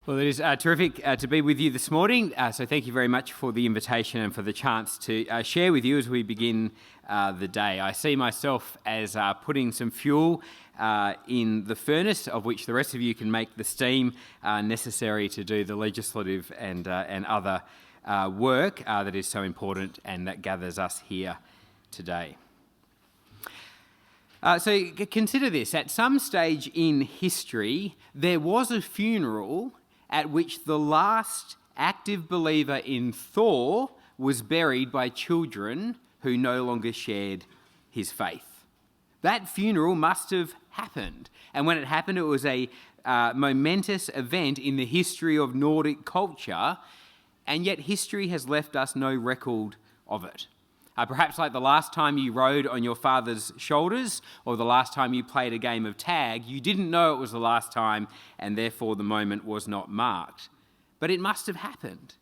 Well, it is terrific to be with you this morning, so thank you very much for the invitation and for the chance to share with you as we begin the day. I see myself as putting some fuel in the furnace, of which the rest of you can make the steam necessary to do the legislative and other work that is so important and that gathers us here today. So consider this. At some stage in history, there was a funeral at which the last active believer in Thor was buried by children who no longer shared his faith. That funeral must have happened. And when it happened, it was a momentous event in the history of Nordic culture, and yet history has left us no record of it. Perhaps like the last time you rode on your father's shoulders or the last time you played a game of tag, you didn't know it was the last time and therefore the moment was not marked. But it must have happened.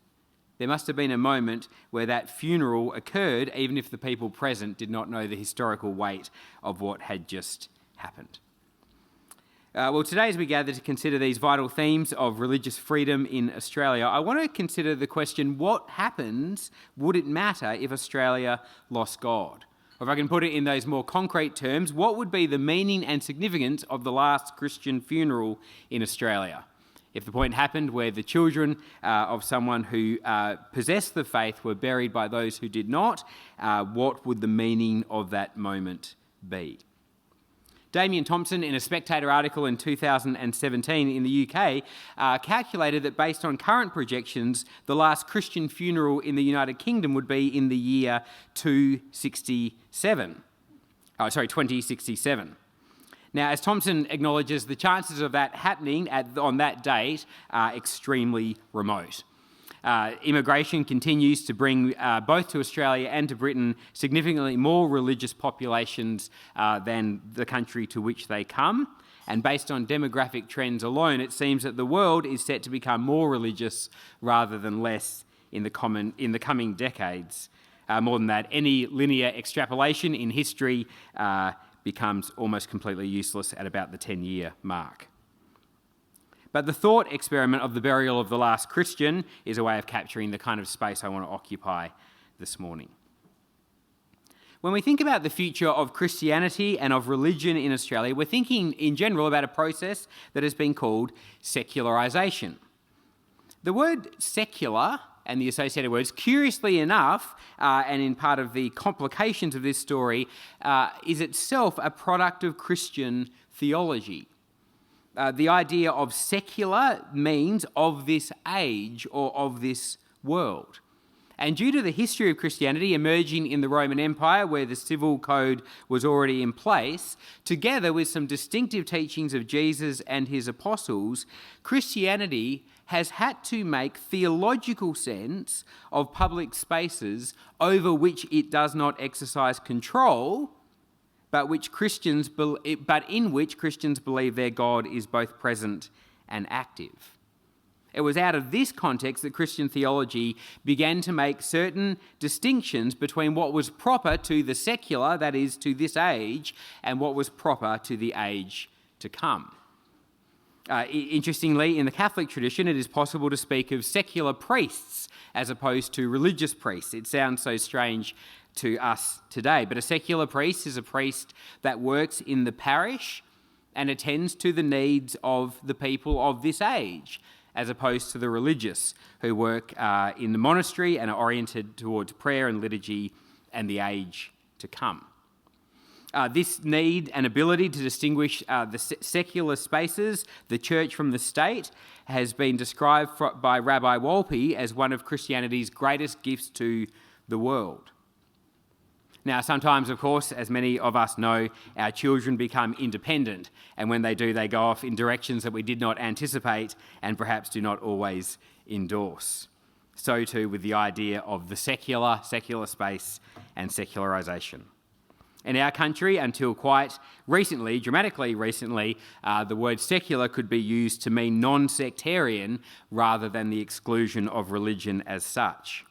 There must have been a moment where that funeral occurred, even if the people present did not know the historical weight of what had just happened. Well, today as we gather to consider these vital themes of religious freedom in Australia, I want to consider the question, what happens, would it matter if Australia lost God? Or if I can put it in those more concrete terms, what would be the meaning and significance of the last Christian funeral in Australia? If the point happened where the children of someone who possessed the faith were buried by those who did not, what would the meaning of that moment be? Damien Thompson, in a Spectator article in 2017 in the UK, calculated that based on current projections, the last Christian funeral in the United Kingdom would be in the year 2067. Now, as Thompson acknowledges, the chances of that happening on that date are extremely remote. Immigration continues to bring both to Australia and to Britain significantly more religious populations than the country to which they come. And based on demographic trends alone, it seems that the world is set to become more religious rather than less in the coming decades. More than that, any linear extrapolation in history becomes almost completely useless at about the 10-year mark. But the thought experiment of the burial of the last Christian is a way of capturing the kind of space I want to occupy this morning. When we think about the future of Christianity and of religion in Australia, we're thinking in general about a process that has been called secularisation. The word secular and the associated words, curiously enough, and in part of the complications of this story, is itself a product of Christian theology. The idea of secular means of this age or of this world. And due to the history of Christianity emerging in the Roman Empire, where the civil code was already in place, together with some distinctive teachings of Jesus and his apostles, Christianity has had to make theological sense of public spaces over which it does not exercise control, but in which Christians believe their God is both present and active. It was out of this context that Christian theology began to make certain distinctions between what was proper to the secular, that is, to this age, and what was proper to the age to come. Interestingly, in the Catholic tradition, it is possible to speak of secular priests as opposed to religious priests. It sounds so strange to us today, but a secular priest is a priest that works in the parish and attends to the needs of the people of this age, as opposed to the religious who work in the monastery and are oriented towards prayer and liturgy and the age to come. This need and ability to distinguish the secular spaces, the church from the state, has been described by Rabbi Wolpe as one of Christianity's greatest gifts to the world. Now, sometimes, of course, as many of us know, our children become independent, and when they do, they go off in directions that we did not anticipate and perhaps do not always endorse. So too with the idea of the secular space and secularisation. In our country, until quite recently, dramatically recently, the word secular could be used to mean non-sectarian rather than the exclusion of religion as such.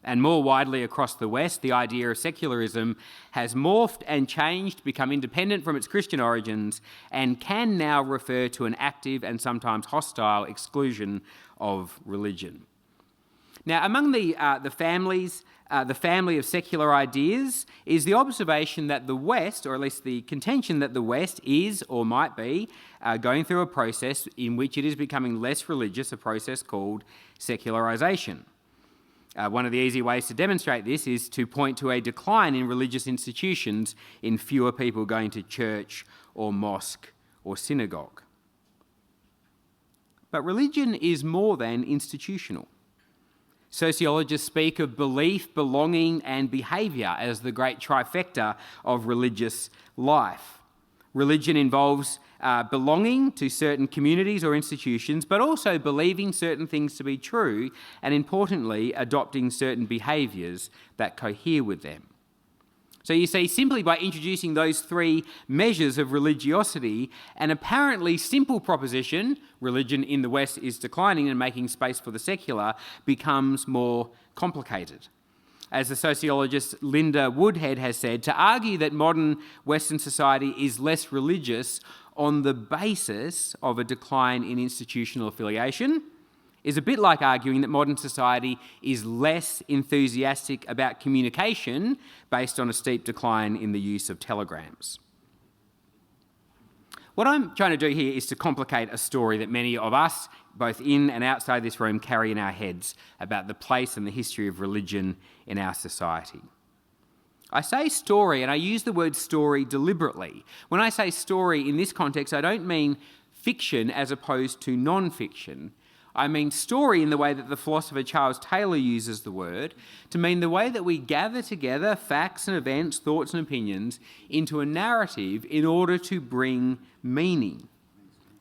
And more widely across the West, the idea of secularism has morphed and changed, become independent from its Christian origins, and can now refer to an active and sometimes hostile exclusion of religion. Now, among the family of secular ideas is the observation that the West, or at least the contention that the West is, or might be, going through a process in which it is becoming less religious, a process called secularisation. One of the easy ways to demonstrate this is to point to a decline in religious institutions, in fewer people going to church or mosque or synagogue. But religion is more than institutional. Sociologists speak of belief, belonging, and behaviour as the great trifecta of religious life. Religion involves belonging to certain communities or institutions, but also believing certain things to be true, and importantly, adopting certain behaviours that cohere with them. So you see, simply by introducing those three measures of religiosity, an apparently simple proposition, religion in the West is declining and making space for the secular, becomes more complicated. As the sociologist Linda Woodhead has said, to argue that modern Western society is less religious on the basis of a decline in institutional affiliation is a bit like arguing that modern society is less enthusiastic about communication based on a steep decline in the use of telegrams. What I'm trying to do here is to complicate a story that many of us, both in and outside this room, carry in our heads about the place and the history of religion in our society. I say story, and I use the word story deliberately. When I say story in this context, I don't mean fiction as opposed to non-fiction. I mean story in the way that the philosopher Charles Taylor uses the word, to mean the way that we gather together facts and events, thoughts and opinions into a narrative in order to bring meaning.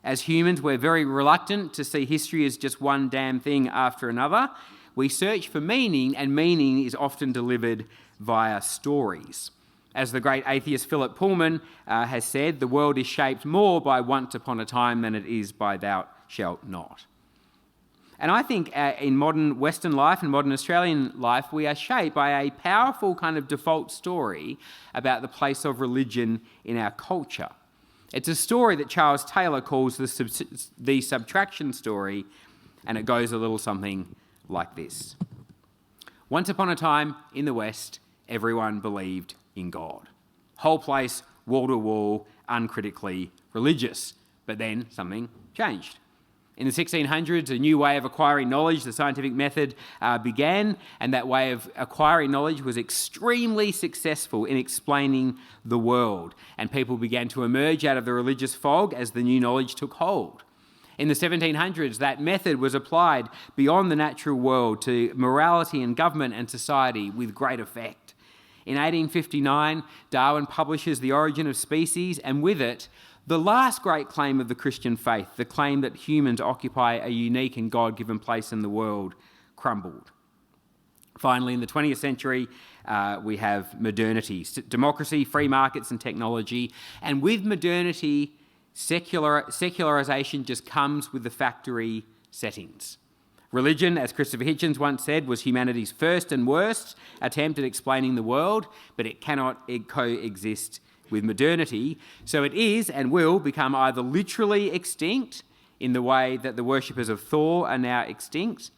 As humans, we're very reluctant to see history as just one damn thing after another. We search for meaning, and meaning is often delivered via stories. As the great atheist Philip Pullman has said, the world is shaped more by once upon a time than it is by thou shalt not. And I think in modern Western life and modern Australian life, we are shaped by a powerful kind of default story about the place of religion in our culture. It's a story that Charles Taylor calls the subtraction story, and it goes a little something like this. Once upon a time in the West, everyone believed in God. Whole place, wall to wall, uncritically religious. But then something changed. In the 1600s, a new way of acquiring knowledge, the scientific method, began, and that way of acquiring knowledge was extremely successful in explaining the world, and people began to emerge out of the religious fog as the new knowledge took hold. In the 1700s, that method was applied beyond the natural world to morality and government and society with great effect. In 1859, Darwin publishes The Origin of Species, and with it, the last great claim of the Christian faith, the claim that humans occupy a unique and God-given place in the world, crumbled. Finally, in the 20th century, we have modernity, democracy, free markets and technology. And with modernity, secularisation just comes with the factory settings. Religion, as Christopher Hitchens once said, was humanity's first and worst attempt at explaining the world, but it cannot coexist with modernity, so it is and will become either literally extinct in the way that the worshippers of Thor are now extinct,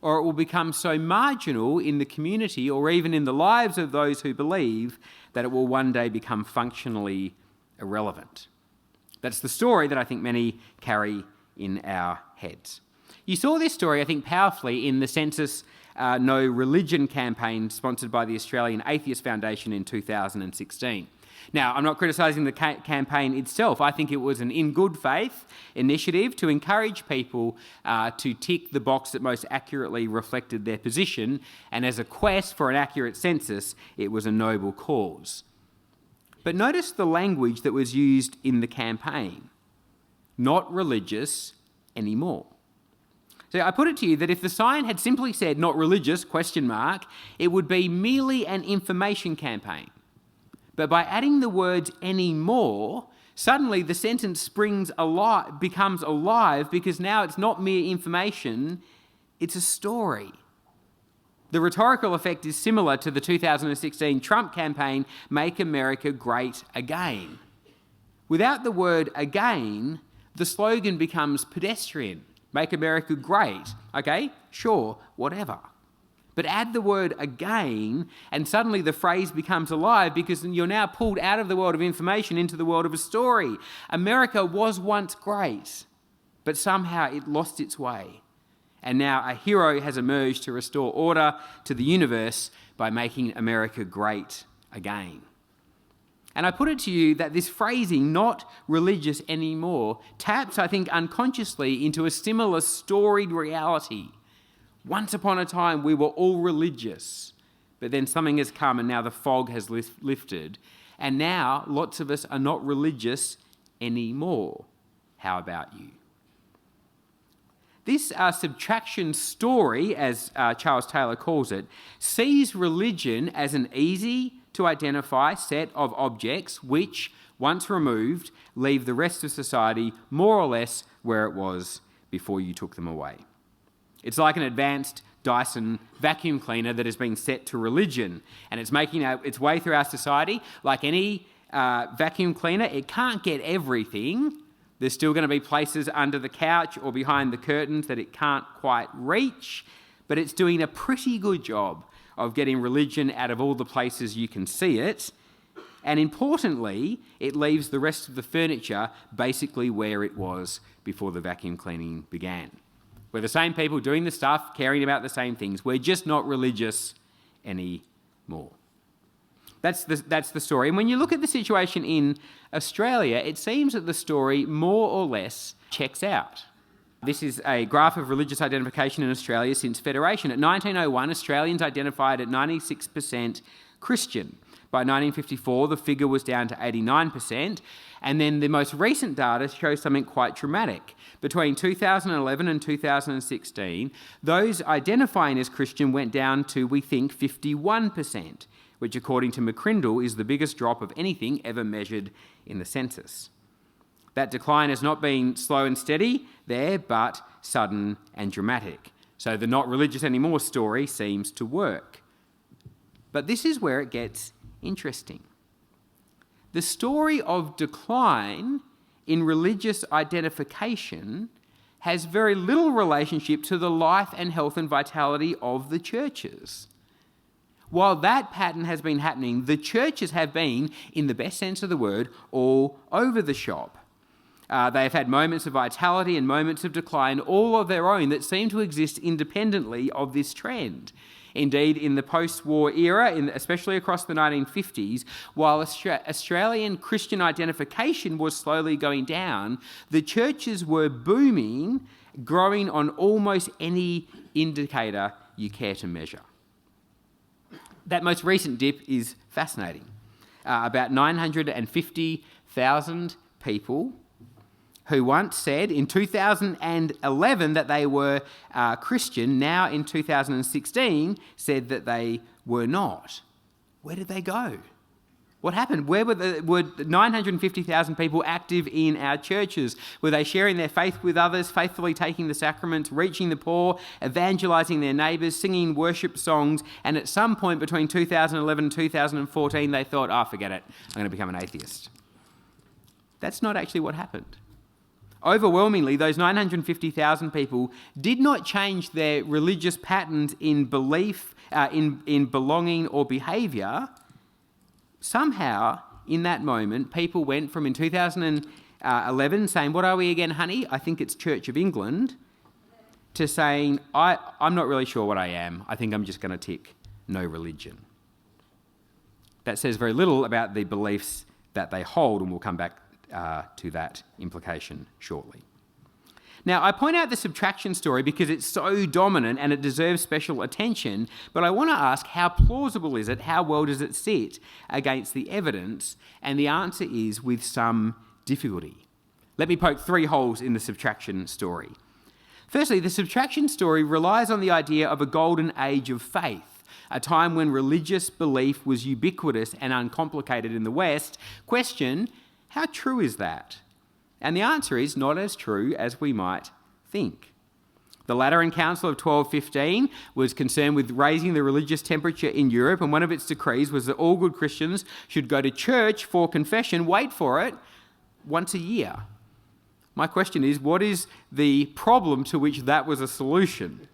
or it will become so marginal in the community or even in the lives of those who believe that it will one day become functionally irrelevant. That's the story that I think many carry in our heads. You saw this story, I think, powerfully in the Census No Religion campaign sponsored by the Australian Atheist Foundation in 2016. Now, I'm not criticising the campaign itself. I think it was an in good faith initiative to encourage people to tick the box that most accurately reflected their position, and as a quest for an accurate census, it was a noble cause. But notice the language that was used in the campaign. Not religious anymore. So I put it to you that if the sign had simply said not religious, ? It would be merely an information campaign. But by adding the words anymore, suddenly the sentence becomes alive, because now it's not mere information, it's a story. The rhetorical effect is similar to the 2016 Trump campaign, Make America Great Again. Without the word again, the slogan becomes pedestrian. Make America great. Okay, sure, whatever. But add the word again, and suddenly the phrase becomes alive because you're now pulled out of the world of information into the world of a story. America was once great, but somehow it lost its way. And now a hero has emerged to restore order to the universe by making America great again. And I put it to you that this phrasing, not religious anymore, taps, I think, unconsciously into a similar storied reality. Once upon a time, we were all religious, but then something has come and now the fog has lifted. And now lots of us are not religious anymore. How about you? This subtraction story, as Charles Taylor calls it, sees religion as an easy to identify set of objects which, once removed, leave the rest of society more or less where it was before you took them away. It's like an advanced Dyson vacuum cleaner that has been set to religion, and it's making its way through our society. Like any vacuum cleaner, it can't get everything. There's still going to be places under the couch or behind the curtains that it can't quite reach, but it's doing a pretty good job of getting religion out of all the places you can see it. And importantly, it leaves the rest of the furniture basically where it was before the vacuum cleaning began. We're the same people doing the stuff, caring about the same things. We're just not religious anymore. That's the story. And when you look at the situation in Australia, it seems that the story more or less checks out. This is a graph of religious identification in Australia since Federation. At 1901, Australians identified at 96% Christian. By 1954, the figure was down to 89%. And then the most recent data shows something quite dramatic. Between 2011 and 2016, those identifying as Christian went down to, we think, 51%, which according to McCrindle is the biggest drop of anything ever measured in the census. That decline has not been slow and steady there, but sudden and dramatic. So the not religious anymore story seems to work. But this is where it gets interesting. The story of decline in religious identification has very little relationship to the life and health and vitality of the churches. While that pattern has been happening, the churches have been, in the best sense of the word, all over the shop. They have had moments of vitality and moments of decline, all of their own, that seem to exist independently of this trend. Indeed, in the post-war era, especially across the 1950s, while Australian Christian identification was slowly going down, the churches were booming, growing on almost any indicator you care to measure. That most recent dip is fascinating. About 950,000 people who once said in 2011 that they were Christian, now in 2016 said that they were not. Where did they go? What happened? Were 950,000 people active in our churches? Were they sharing their faith with others, faithfully taking the sacraments, reaching the poor, evangelising their neighbours, singing worship songs, and at some point between 2011 and 2014 they thought, forget it, I'm going to become an atheist. That's not actually what happened. Overwhelmingly, those 950,000 people did not change their religious patterns in belief, in belonging or behaviour. Somehow, in that moment, people went from in 2011 saying, what are we again, honey? I think it's Church of England, to saying, I'm not really sure what I am. I think I'm just going to tick no religion. That says very little about the beliefs that they hold, and we'll come back to that implication shortly. Now, I point out the subtraction story because it's so dominant and it deserves special attention, but I want to ask, how plausible is it? How well does it sit against the evidence? And the answer is with some difficulty. Let me poke 3 holes in the subtraction story. Firstly, the subtraction story relies on the idea of a golden age of faith, a time when religious belief was ubiquitous and uncomplicated in the West. Question: how true is that? And the answer is not as true as we might think. The Lateran Council of 1215 was concerned with raising the religious temperature in Europe, and one of its decrees was that all good Christians should go to church for confession, wait for it, once a year. My question is, what is the problem to which that was a solution?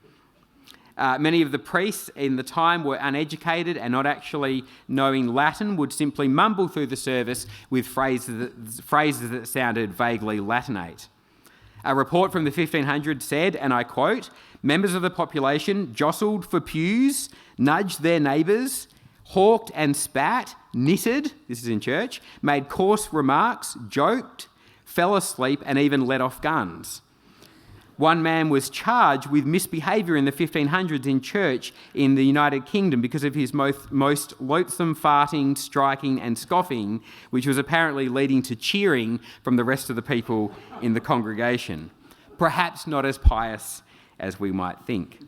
Many of the priests in the time were uneducated and not actually knowing Latin, would simply mumble through the service with phrases that sounded vaguely Latinate. A report from the 1500s said, and I quote, "Members of the population jostled for pews, nudged their neighbours, hawked and spat, knitted," this is in church, "made coarse remarks, joked, fell asleep and even let off guns." One man was charged with misbehaviour in the 1500s in church in the United Kingdom because of his most loathsome farting, striking and scoffing, which was apparently leading to cheering from the rest of the people in the congregation. Perhaps not as pious as we might think.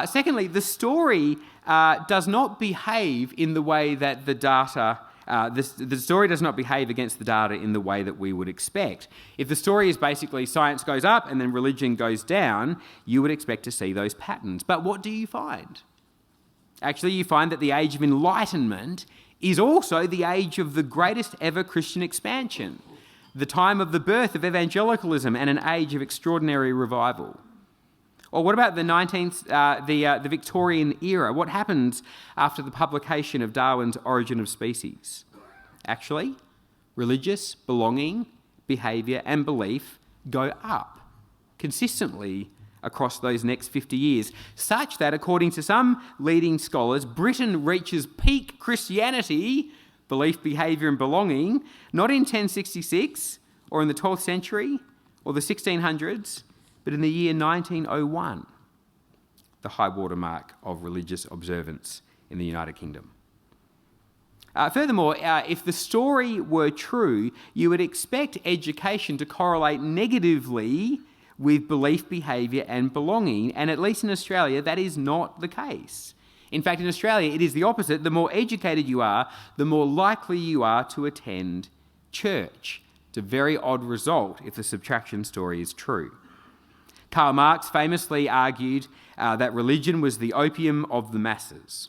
Secondly, the story does not behave in the way that the data the story does not behave against the data in the way that we would expect. If the story is basically science goes up and then religion goes down, you would expect to see those patterns. But what do you find? Actually, you find that the age of enlightenment is also the age of the greatest ever Christian expansion, the time of the birth of evangelicalism and an age of extraordinary revival. Or what about the Victorian era? What happens after the publication of Darwin's Origin of Species? Actually, religious belonging, behaviour and belief go up consistently across those next 50 years, such that, according to some leading scholars, Britain reaches peak Christianity, belief, behaviour and belonging, not in 1066 or in the 12th century or the 1600s, but in the year 1901, the high water mark of religious observance in the United Kingdom. Furthermore, if the story were true, you would expect education to correlate negatively with belief, behaviour and belonging, and at least in Australia, that is not the case. In fact, in Australia, it is the opposite. The more educated you are, the more likely you are to attend church. It's a very odd result if the subtraction story is true. Karl Marx famously argued that religion was the opium of the masses.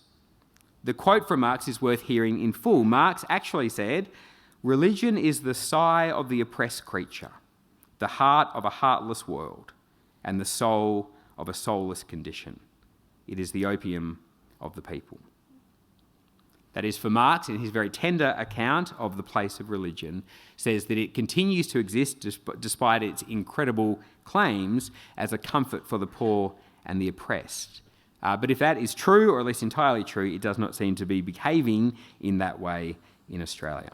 The quote from Marx is worth hearing in full. Marx actually said, "Religion is the sigh of the oppressed creature, the heart of a heartless world, and the soul of a soulless condition. It is the opium of the people." That is, for Marx, in his very tender account of the place of religion, says that it continues to exist despite its incredible claims as a comfort for the poor and the oppressed. But if that is true, or at least entirely true, it does not seem to be behaving in that way in Australia.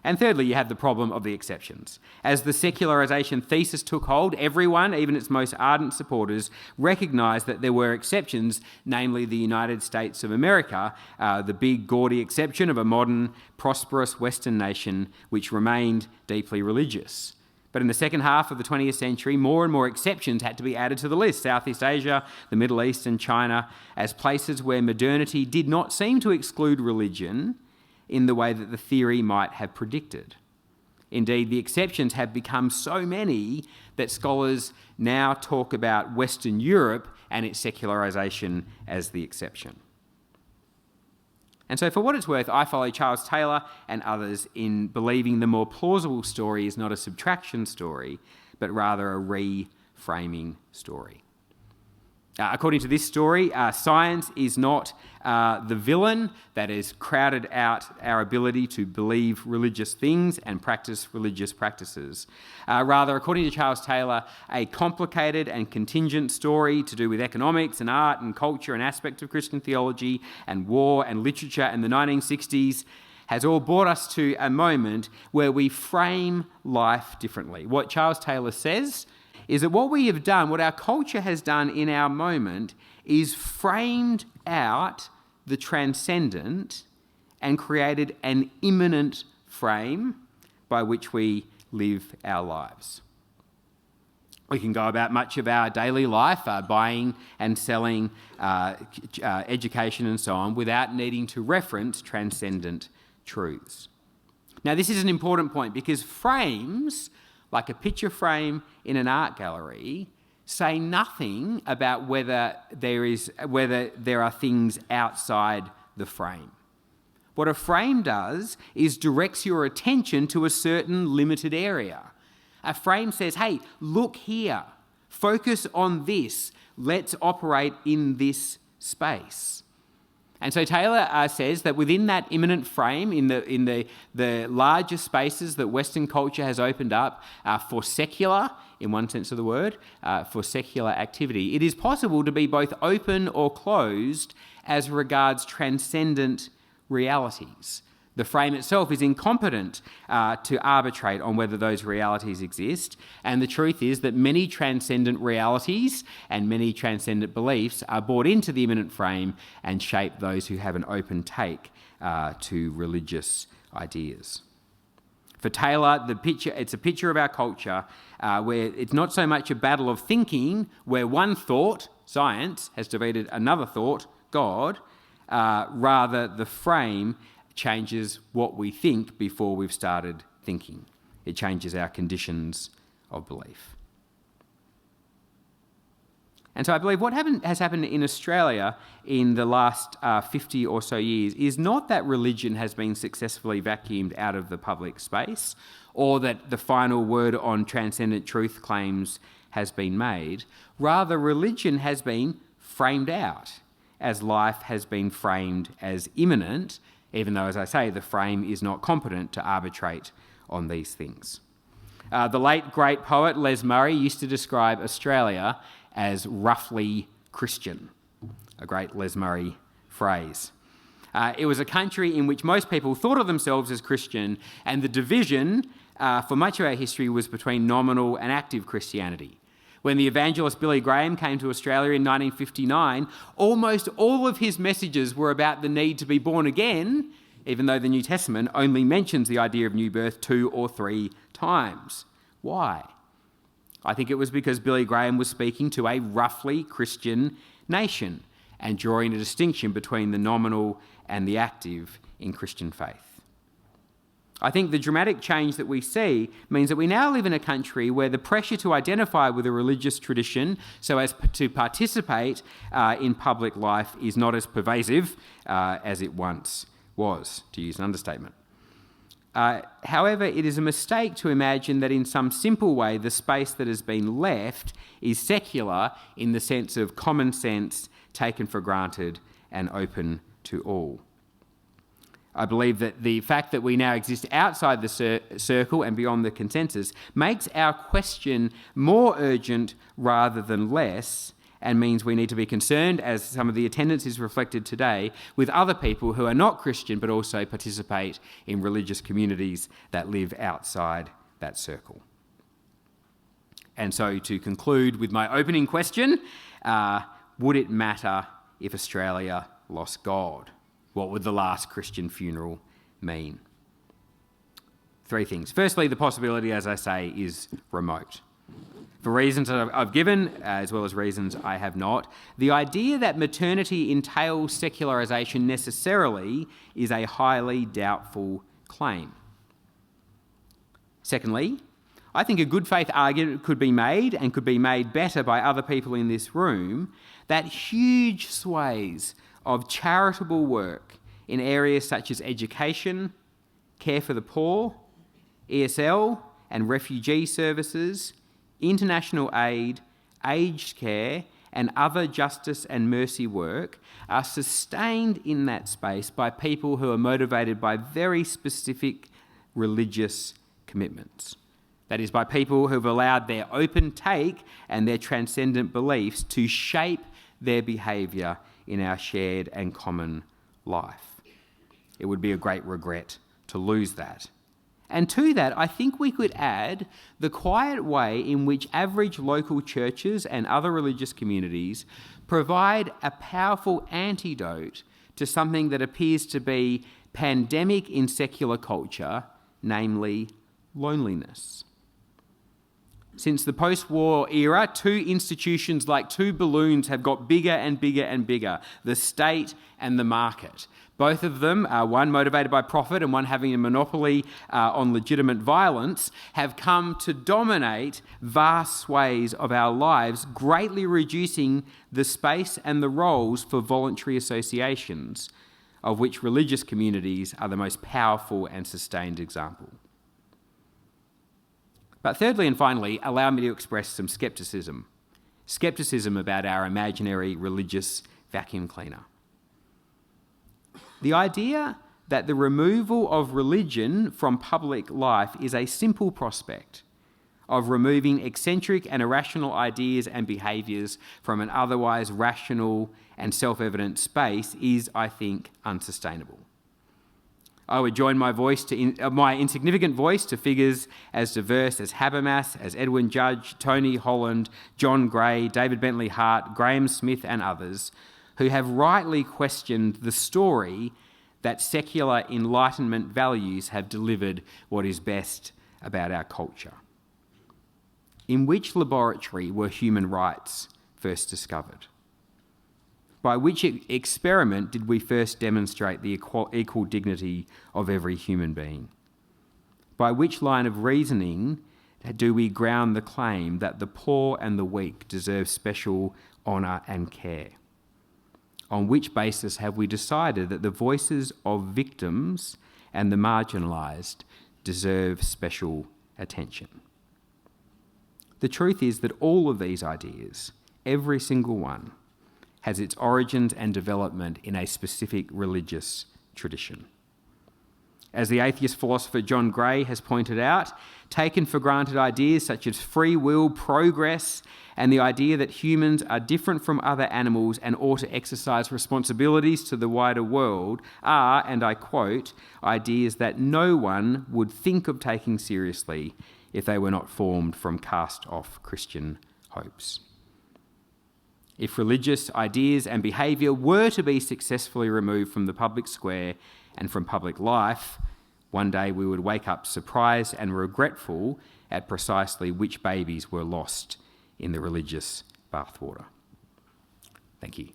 And thirdly, you have the problem of the exceptions. As the secularisation thesis took hold, everyone, even its most ardent supporters, recognised that there were exceptions, namely the United States of America, the big gaudy exception of a modern, prosperous Western nation which remained deeply religious. But in the second half of the 20th century, more and more exceptions had to be added to the list. Southeast Asia, the Middle East and China, as places where modernity did not seem to exclude religion in the way that the theory might have predicted. Indeed, the exceptions have become so many that scholars now talk about Western Europe and its secularisation as the exception. And so for what it's worth, I follow Charles Taylor and others in believing the more plausible story is not a subtraction story, but rather a reframing story. According to this story, science is not the villain that has crowded out our ability to believe religious things and practice religious practices. Rather, according to Charles Taylor, a complicated and contingent story to do with economics and art and culture and aspects of Christian theology and war and literature in the 1960s has all brought us to a moment where we frame life differently. What Charles Taylor says is that what we have done, what our culture has done in our moment, is framed out the transcendent and created an immanent frame by which we live our lives. We can go about much of our daily life, buying and selling, education and so on, without needing to reference transcendent truths. Now, this is an important point because frames, like a picture frame in an art gallery, say nothing about whether there are things outside the frame. What a frame does is directs your attention to a certain limited area. A frame says, hey, look here, focus on this, let's operate in this space. And so Taylor says that within that immanent frame, in the larger spaces that Western culture has opened up for secular, in one sense of the word, for secular activity, it is possible to be both open or closed as regards transcendent realities. The frame itself is incompetent to arbitrate on whether those realities exist, and the truth is that many transcendent realities and many transcendent beliefs are brought into the immanent frame and shape those who have an open take to religious ideas. For Taylor, it's a picture of our culture where it's not so much a battle of thinking, where one thought, science, has defeated another thought, God, rather the frame changes what we think before we've started thinking. It changes our conditions of belief. And so I believe what has happened in Australia in the last 50 or so years is not that religion has been successfully vacuumed out of the public space, or that the final word on transcendent truth claims has been made. Rather, religion has been framed out as life has been framed as immanent, even though, as I say, the frame is not competent to arbitrate on these things. The late great poet Les Murray used to describe Australia as roughly Christian, a great Les Murray phrase. It was a country in which most people thought of themselves as Christian, and the division for much of our history was between nominal and active Christianity. When the evangelist Billy Graham came to Australia in 1959, almost all of his messages were about the need to be born again, even though the New Testament only mentions the idea of new birth 2 or 3 times. Why? I think it was because Billy Graham was speaking to a roughly Christian nation and drawing a distinction between the nominal and the active in Christian faith. I think the dramatic change that we see means that we now live in a country where the pressure to identify with a religious tradition so as to participate in public life is not as pervasive as it once was, to use an understatement. However, it is a mistake to imagine that in some simple way the space that has been left is secular in the sense of common sense, taken for granted and open to all. I believe that the fact that we now exist outside the circle and beyond the consensus makes our question more urgent rather than less, and means we need to be concerned, as some of the attendance is reflected today, with other people who are not Christian but also participate in religious communities that live outside that circle. And so to conclude with my opening question, would it matter if Australia lost God? What would the last Christian funeral mean? 3 things. Firstly, the possibility, as I say, is remote. For reasons that I've given, as well as reasons I have not, the idea that maternity entails secularisation necessarily is a highly doubtful claim. Secondly, I think a good faith argument could be made, and could be made better by other people in this room, that huge swathes of charitable work in areas such as education, care for the poor, ESL and refugee services, international aid, aged care, and other justice and mercy work are sustained in that space by people who are motivated by very specific religious commitments. That is, by people who have allowed their open take and their transcendent beliefs to shape their behaviour in our shared and common life. It would be a great regret to lose that. And to that, I think we could add the quiet way in which average local churches and other religious communities provide a powerful antidote to something that appears to be pandemic in secular culture, namely loneliness. Since the post-war era, two institutions like two balloons have got bigger and bigger and bigger, the state and the market. Both of them, one motivated by profit and one having a monopoly on legitimate violence, have come to dominate vast swathes of our lives, greatly reducing the space and the roles for voluntary associations, of which religious communities are the most powerful and sustained example. But thirdly and finally, allow me to express some scepticism. Scepticism about our imaginary religious vacuum cleaner. The idea that the removal of religion from public life is a simple prospect of removing eccentric and irrational ideas and behaviours from an otherwise rational and self-evident space is, I think, unsustainable. I would join my insignificant voice to figures as diverse as Habermas, as Edwin Judge, Tony Holland, John Gray, David Bentley Hart, Graham Smith and others, who have rightly questioned the story that secular Enlightenment values have delivered what is best about our culture. In which laboratory were human rights first discovered? By which experiment did we first demonstrate the equal dignity of every human being? By which line of reasoning do we ground the claim that the poor and the weak deserve special honour and care? On which basis have we decided that the voices of victims and the marginalised deserve special attention? The truth is that all of these ideas, every single one, has its origins and development in a specific religious tradition. As the atheist philosopher John Gray has pointed out, taken for granted ideas such as free will, progress, and the idea that humans are different from other animals and ought to exercise responsibilities to the wider world are, and I quote, ideas that no one would think of taking seriously if they were not formed from cast-off Christian hopes. If religious ideas and behaviour were to be successfully removed from the public square and from public life, one day we would wake up surprised and regretful at precisely which babies were lost in the religious bathwater. Thank you.